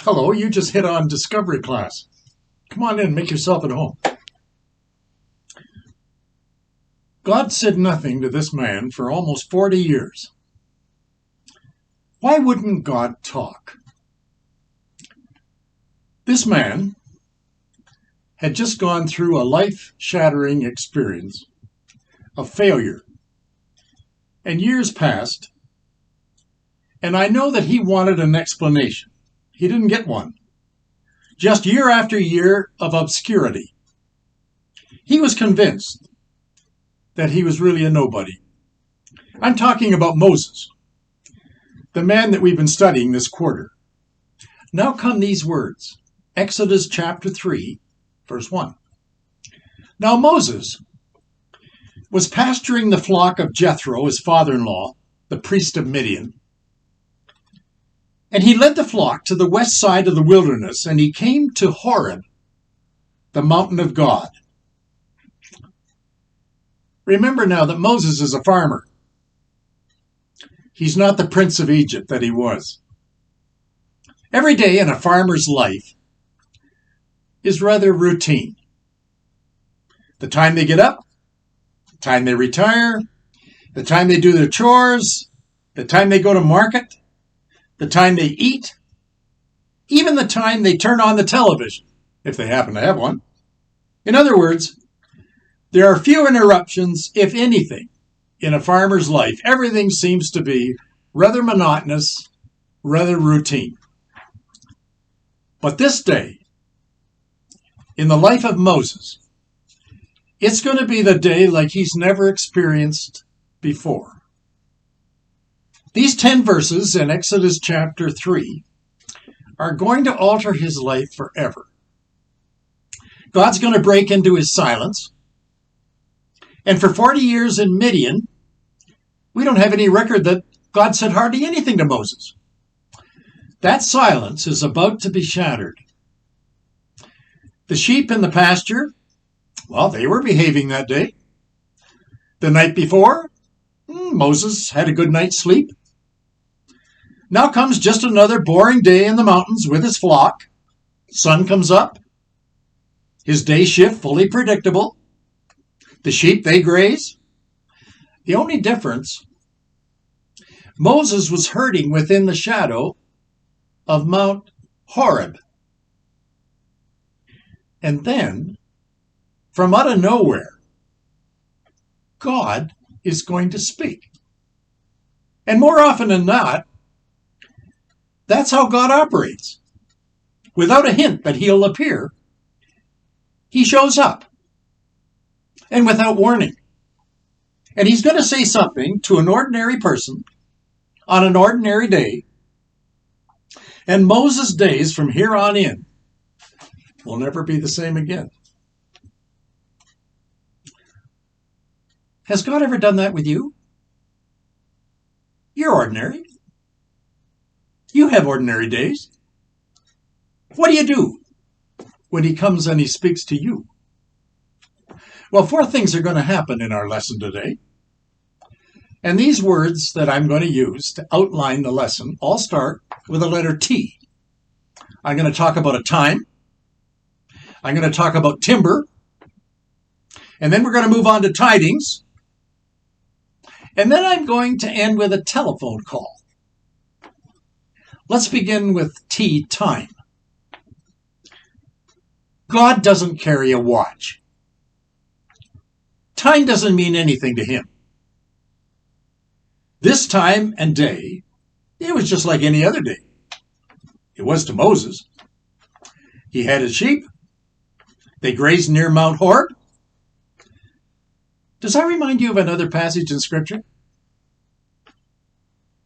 Hello, you just hit on Discovery class. Come on in, make yourself at home. God said nothing to this man for almost 40 years. Why wouldn't God talk? This man had just gone through a life-shattering experience of failure. And years passed, and I know that he wanted an explanation. He didn't get one. Just year after year of obscurity. He was convinced that he was really a nobody. I'm talking about Moses, the man that we've been studying this quarter. Now come these words, Exodus chapter 3, verse 1. Now Moses was pasturing the flock of Jethro, his father-in-law, the priest of Midian. And he led the flock to the west side of the wilderness, and he came to Horeb, the mountain of God. Remember now that Moses is a farmer. He's not the prince of Egypt that he was. Every day in a farmer's life is rather routine. The time they get up, the time they retire, the time they do their chores, the time they go to market, the time they eat, even the time they turn on the television, if they happen to have one. In other words, there are few interruptions, if anything, in a farmer's life. Everything seems to be rather monotonous, rather routine. But this day, in the life of Moses, it's going to be the day like he's never experienced before. These 10 verses in Exodus chapter 3 are going to alter his life forever. God's going to break into his silence. And for 40 years in Midian, we don't have any record that God said hardly anything to Moses. That silence is about to be shattered. The sheep in the pasture, well, they were behaving that day. The night before, Moses had a good night's sleep. Now comes just another boring day in the mountains with his flock. Sun comes up. His day shift fully predictable. The sheep, they graze. The only difference, Moses was herding within the shadow of Mount Horeb. And then, from out of nowhere, God is going to speak. And more often than not, that's how God operates. Without a hint that he'll appear, he shows up. And without warning. And he's going to say something to an ordinary person on an ordinary day. And Moses' days from here on in will never be the same again. Has God ever done that with you? You're ordinary. You have ordinary days. What do you do when he comes and he speaks to you? Well, 4 things are going to happen in our lesson today. And these words that I'm going to use to outline the lesson all start with a letter T. I'm going to talk about a time. I'm going to talk about timber. And then we're going to move on to tidings. And then I'm going to end with a telephone call. Let's begin with T, time. God doesn't carry a watch. Time doesn't mean anything to him. This time and day, it was just like any other day. It was to Moses. He had his sheep. They grazed near Mount Horeb. Does that remind you of another passage in Scripture?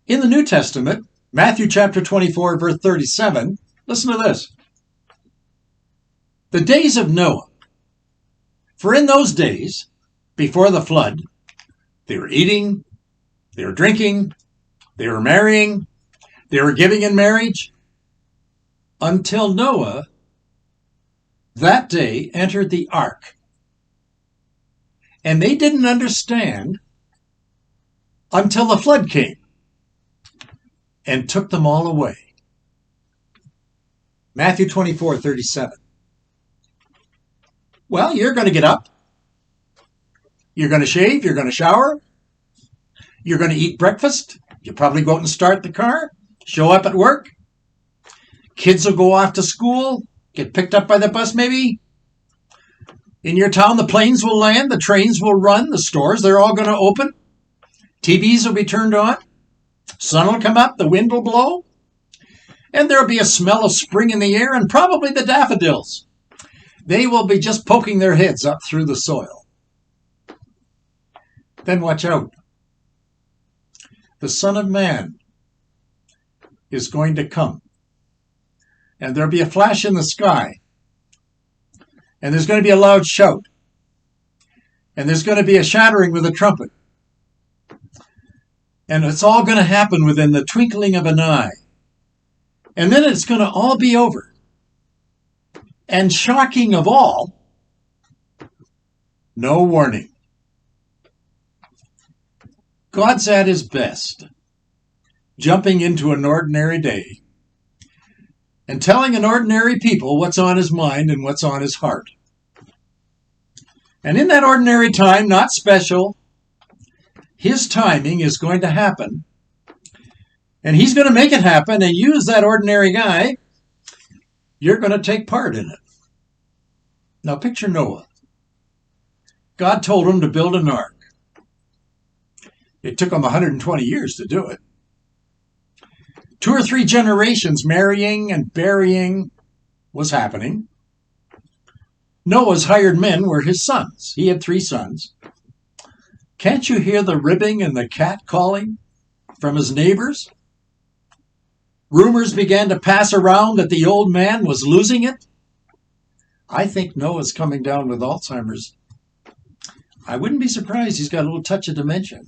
In the New Testament, Matthew chapter 24, verse 37, listen to this. The days of Noah. For in those days, before the flood, they were eating, they were drinking, they were marrying, they were giving in marriage, until Noah that day entered the ark. And they didn't understand until the flood came and took them all away. Matthew 24:37. Well, you're going to get up. You're going to shave. You're going to shower. You're going to eat breakfast. You'll probably go out and start the car. Show up at work. Kids will go off to school. Get picked up by the bus maybe. In your town, the planes will land. The trains will run. The stores, they're all going to open. TVs will be turned on. Sun will come up. The wind will blow. And there'll be a smell of spring in the air, and probably the daffodils. They will be just poking their heads up through the soil. Then watch out. The Son of Man is going to come. And there'll be a flash in the sky. And there's going to be a loud shout. And there's going to be a shattering with a trumpet. And it's all going to happen within the twinkling of an eye. And then it's going to all be over. And shocking of all, no warning. God's at his best, jumping into an ordinary day and telling an ordinary people what's on his mind and what's on his heart. And in that ordinary time, not special, his timing is going to happen. And he's going to make it happen and use that ordinary guy. You're going to take part in it. Now picture Noah. God told him to build an ark. It took him 120 years to do it. 2 or 3 generations marrying and burying was happening. Noah's hired men were his sons. He had 3 sons. Can't you hear the ribbing and the cat calling from his neighbors? Rumors began to pass around that the old man was losing it. I think Noah's coming down with Alzheimer's. I wouldn't be surprised he's got a little touch of dementia.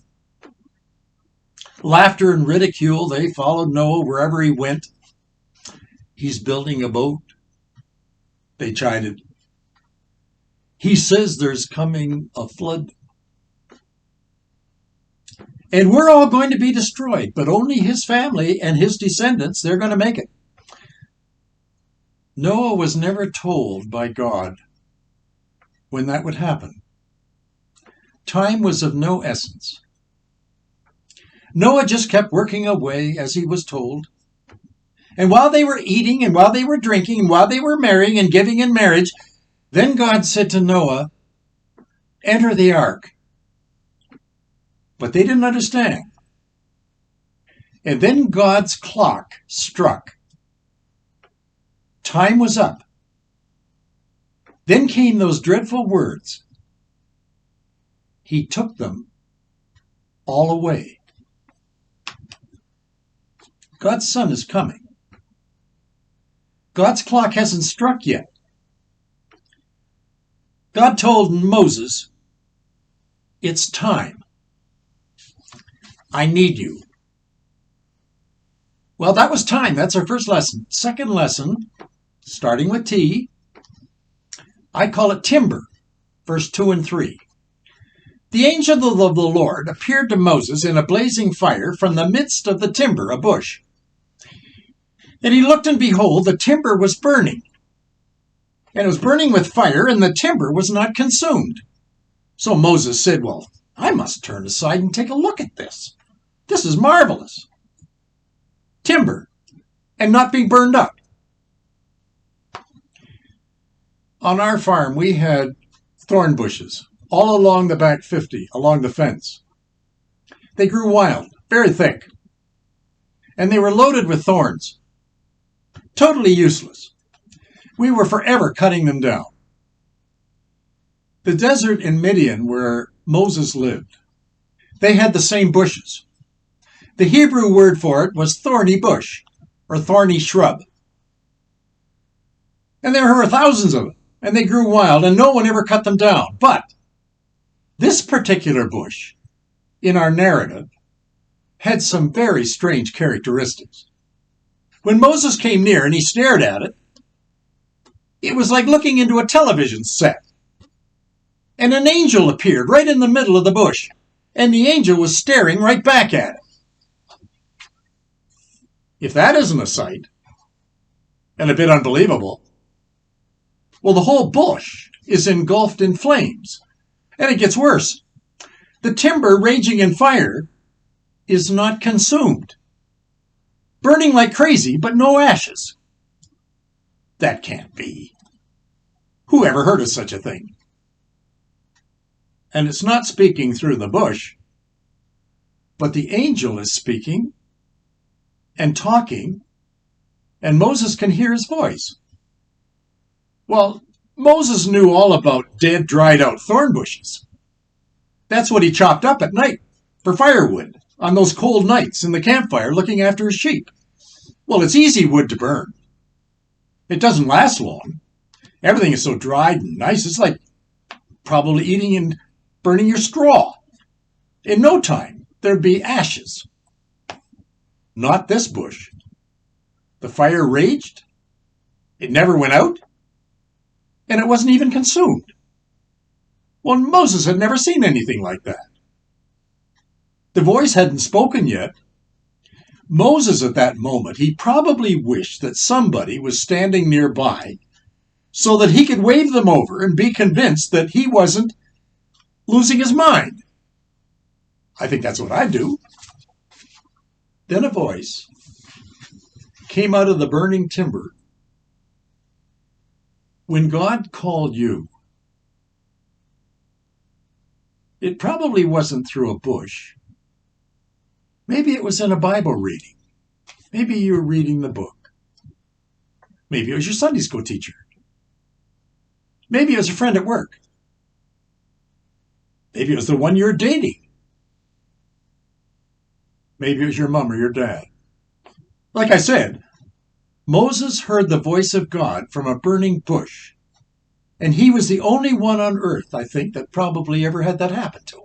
Laughter and ridicule, they followed Noah wherever he went. He's building a boat. They chided. He says there's coming a flood. And we're all going to be destroyed, but only his family and his descendants, they're going to make it. Noah was never told by God when that would happen. Time was of no essence. Noah just kept working away as he was told. And while they were eating and while they were drinking and while they were marrying and giving in marriage, then God said to Noah, enter the ark. But they didn't understand. And then God's clock struck. Time was up. Then came those dreadful words. He took them all away. God's Son is coming. God's clock hasn't struck yet. God told Moses, it's time. I need you. Well, that was time. That's our first lesson. Second lesson, starting with T, I call it timber, verse 2 and 3. The angel of the Lord appeared to Moses in a blazing fire from the midst of the timber, a bush. And he looked, and behold, the timber was burning. And it was burning with fire, and the timber was not consumed. So Moses said, well, I must turn aside and take a look at this. This is marvelous. Timber, and not being burned up. On our farm, we had thorn bushes all along the back 50, along the fence. They grew wild, very thick. And they were loaded with thorns. Totally useless. We were forever cutting them down. The desert in Midian, where Moses lived, they had the same bushes. The Hebrew word for it was thorny bush, or thorny shrub. And there were thousands of them, and they grew wild, and no one ever cut them down. But this particular bush, in our narrative, had some very strange characteristics. When Moses came near and he stared at it, it was like looking into a television set. And an angel appeared right in the middle of the bush, and the angel was staring right back at it. If that isn't a sight, and a bit unbelievable. Well, the whole bush is engulfed in flames, and it gets worse. The timber raging in fire is not consumed, burning like crazy, but no ashes. That can't be. Who ever heard of such a thing? And it's not speaking through the bush, but the angel is speaking and talking, and Moses can hear his voice. Well, Moses knew all about dead, dried out thorn bushes. That's what he chopped up at night for firewood on those cold nights in the campfire looking after his sheep. Well, it's easy wood to burn. It doesn't last long. Everything is so dried and nice. It's like probably eating and burning your straw. In no time, there'd be ashes. Not this bush. The fire raged. It never went out. And it wasn't even consumed. Well, Moses had never seen anything like that. The voice hadn't spoken yet. Moses, at that moment, he probably wished that somebody was standing nearby so that he could wave them over and be convinced that he wasn't losing his mind. I think that's what I'd do. Then a voice came out of the burning timber. When God called you, it probably wasn't through a bush. Maybe it was in a Bible reading. Maybe you were reading the book. Maybe it was your Sunday school teacher. Maybe it was a friend at work. Maybe it was the one you're dating. Maybe it was your mom or your dad. Like I said, Moses heard the voice of God from a burning bush. And he was the only one on earth, I think, that probably ever had that happen to him.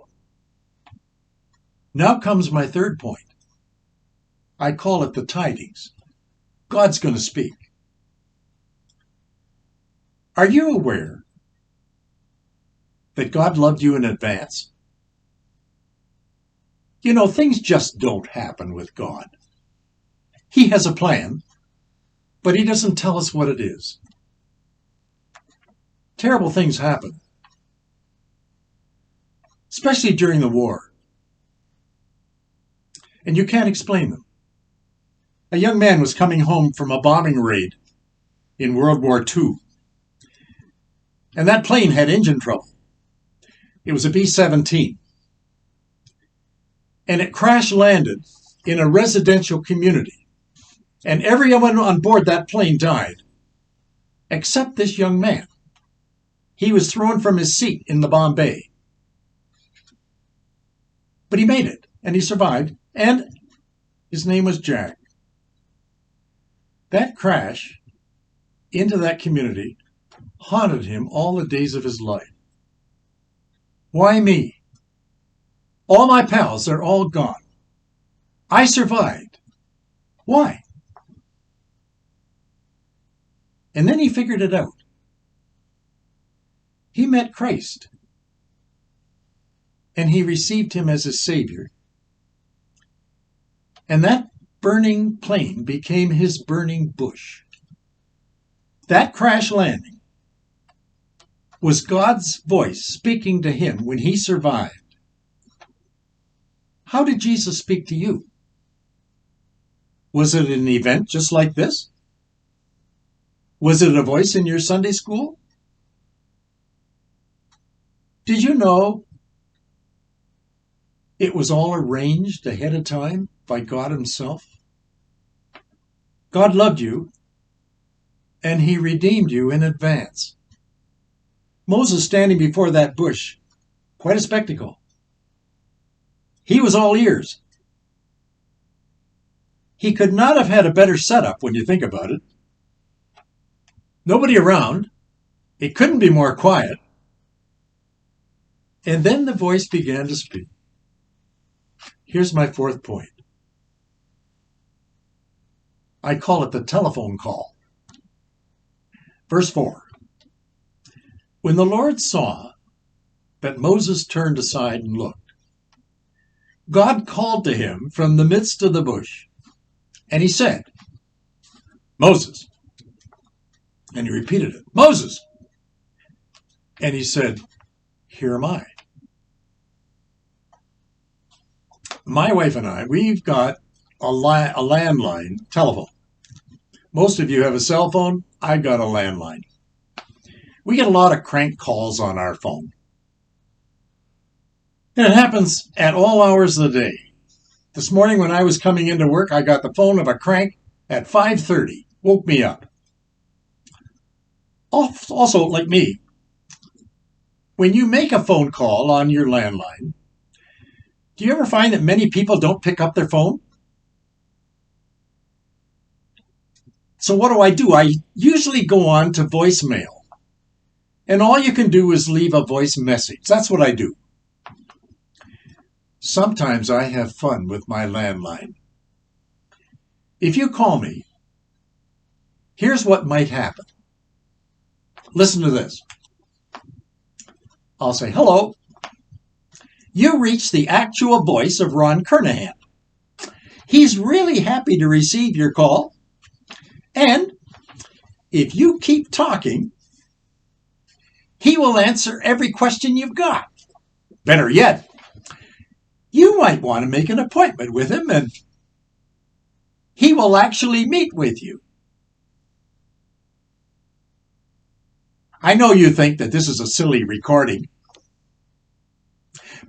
Now comes my third point. I call it the tidings. God's going to speak. Are you aware that God loved you in advance? You know, things just don't happen with God. He has a plan, but he doesn't tell us what it is. Terrible things happen, especially during the war. And you can't explain them. A young man was coming home from a bombing raid in World War II. And that plane had engine trouble. It was a B-17. And it crash landed in a residential community. And everyone on board that plane died, except this young man. He was thrown from his seat in the bomb bay. But he made it, and he survived, and his name was Jack. That crash into that community haunted him all the days of his life. Why me? All my pals, they're all gone. I survived. Why? And then he figured it out. He met Christ. And he received him as his Savior. And that burning plane became his burning bush. That crash landing was God's voice speaking to him when he survived. How did Jesus speak to you? Was it an event just like this? Was it a voice in your Sunday school? Did you know it was all arranged ahead of time by God himself? God loved you, and he redeemed you in advance. Moses standing before that bush, quite a spectacle. He was all ears. He could not have had a better setup when you think about it. Nobody around. It couldn't be more quiet. And then the voice began to speak. Here's my fourth point. I call it the telephone call. Verse 4. When the Lord saw that Moses turned aside and looked, God called to him from the midst of the bush, and he said, Moses, And he repeated it, Moses. And he said, here am I. My wife and I, we've got a landline telephone. Most of you have a cell phone. I've got a landline. We get a lot of crank calls on our phone. And it happens at all hours of the day. This morning when I was coming into work, I got the phone of a crank at 5:30. Woke me up. Also, like me, when you make a phone call on your landline, do you ever find that many people don't pick up their phone? So what do? I usually go on to voicemail. And all you can do is leave a voice message. That's what I do. Sometimes I have fun with my landline. If you call me, here's what might happen. Listen to this. I'll say, hello. You reached the actual voice of Ron Kernahan. He's really happy to receive your call. And if you keep talking, he will answer every question you've got. Better yet, you might want to make an appointment with him and he will actually meet with you. I know you think that this is a silly recording,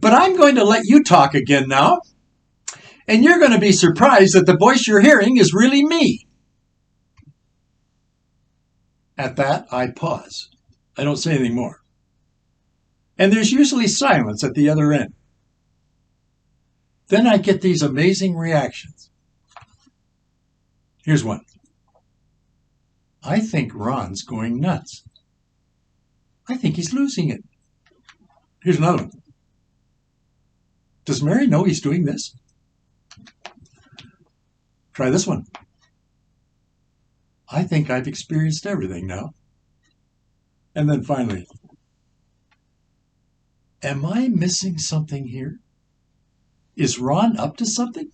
but I'm going to let you talk again now, and you're going to be surprised that the voice you're hearing is really me. At that, I pause. I don't say anything more. And there's usually silence at the other end. Then I get these amazing reactions. Here's one. I think Ron's going nuts. I think he's losing it. Here's another one. Does Mary know he's doing this? Try this one. I think I've experienced everything now. And then finally, am I missing something here? Is Ron up to something?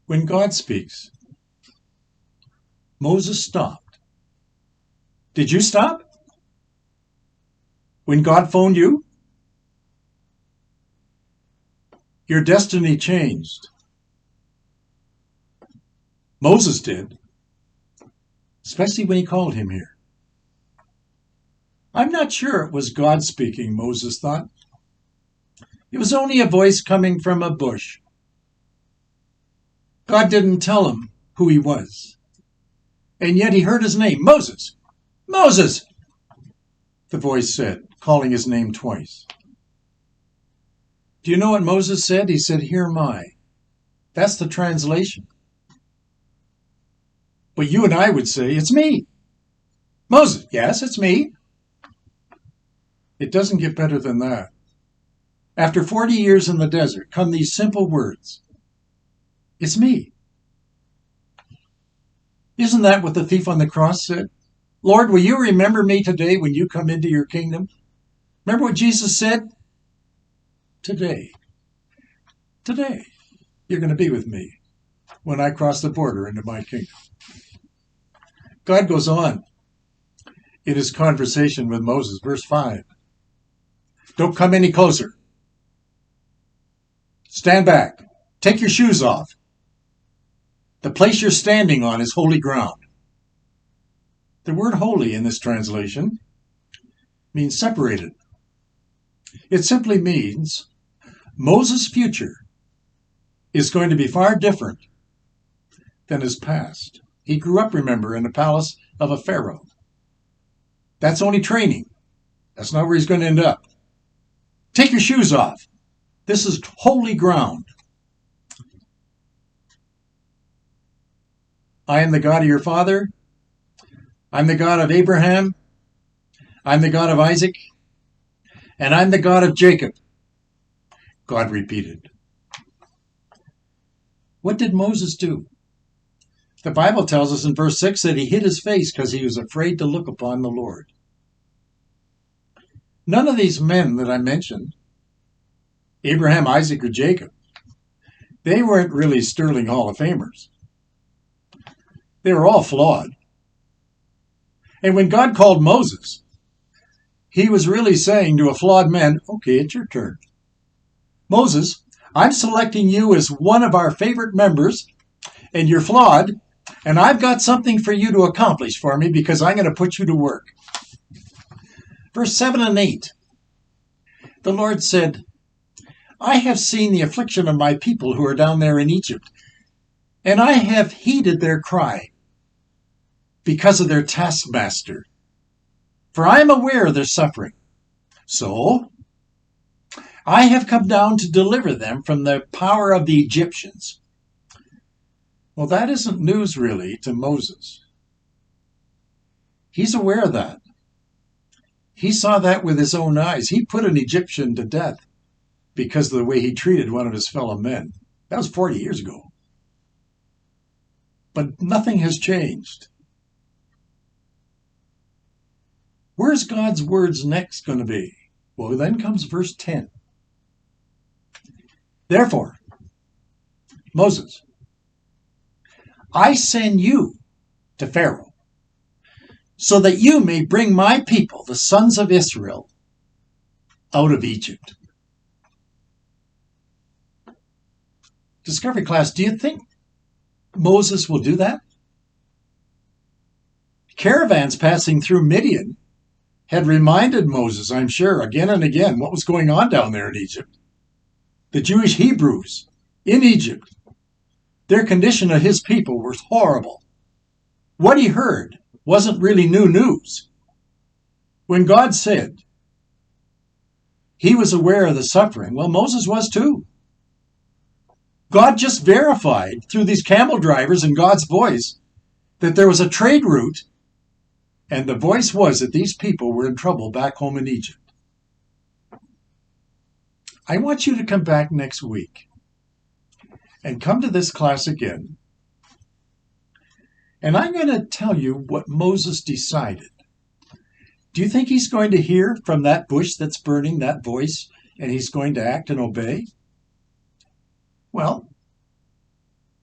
When God speaks, Moses stopped. Did you stop? When God phoned you? Your destiny changed. Moses did, especially when he called him here. I'm not sure it was God speaking, Moses thought. It was only a voice coming from a bush. God didn't tell him who he was. And yet he heard his name, Moses. Moses, the voice said, calling his name twice. Do you know what Moses said? He said, here am I. That's the translation. But you and I would say, it's me. Moses, yes, it's me. It doesn't get better than that. After 40 years in the desert come these simple words. It's me. Isn't that what the thief on the cross said? Lord, will you remember me today when you come into your kingdom? Remember what Jesus said? Today, you're going to be with me when I cross the border into my kingdom. God goes on in his conversation with Moses, verse 5. Don't come any closer. Stand back. Take your shoes off. The place you're standing on is holy ground. The word holy in this translation means separated. It simply means Moses' future is going to be far different than his past. He grew up, remember, in the palace of a pharaoh. That's only training. That's not where he's going to end up. Take your shoes off. This is holy ground. I am the God of your father. I'm the God of Abraham. I'm the God of Isaac. And I'm the God of Jacob. God repeated. What did Moses do? The Bible tells us in verse 6 that he hid his face because he was afraid to look upon the Lord. None of these men that I mentioned, Abraham, Isaac, or Jacob, they weren't really sterling Hall of Famers. They were all flawed. And when God called Moses, he was really saying to a flawed man, okay, it's your turn. Moses, I'm selecting you as one of our favorite members, and you're flawed, and I've got something for you to accomplish for me because I'm going to put you to work. Verse 7 and 8, the Lord said, I have seen the affliction of my people who are down there in Egypt, and I have heeded their cry because of their taskmaster, for I am aware of their suffering. So I have come down to deliver them from the power of the Egyptians. Well, that isn't news really to Moses. He's aware of that. He saw that with his own eyes. He put an Egyptian to death because of the way he treated one of his fellow men. That was 40 years ago. But nothing has changed. Where's God's words next going to be? Well, then comes verse 10. Therefore, Moses, I send you to Pharaoh, so that you may bring my people, the sons of Israel, out of Egypt. Discovery class, do you think Moses will do that? Caravans passing through Midian had reminded Moses, I'm sure, again and again, what was going on down there in Egypt. The Jewish Hebrews in Egypt, their condition of his people was horrible. What he heard wasn't really new news. When God said he was aware of the suffering, well, Moses was too. God just verified through these camel drivers and God's voice that there was a trade route, and the voice was that these people were in trouble back home in Egypt. I want you to come back next week and come to this class again, and I'm going to tell you what Moses decided. Do you think he's going to hear from that bush that's burning, that voice, and he's going to act and obey? Well,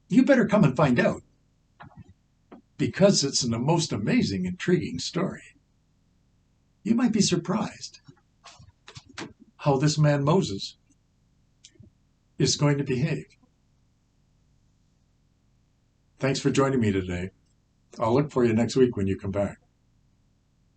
you better come and find out, because it's the most amazing, intriguing story. You might be surprised how this man Moses is going to behave. Thanks for joining me today. I'll look for you next week when you come back.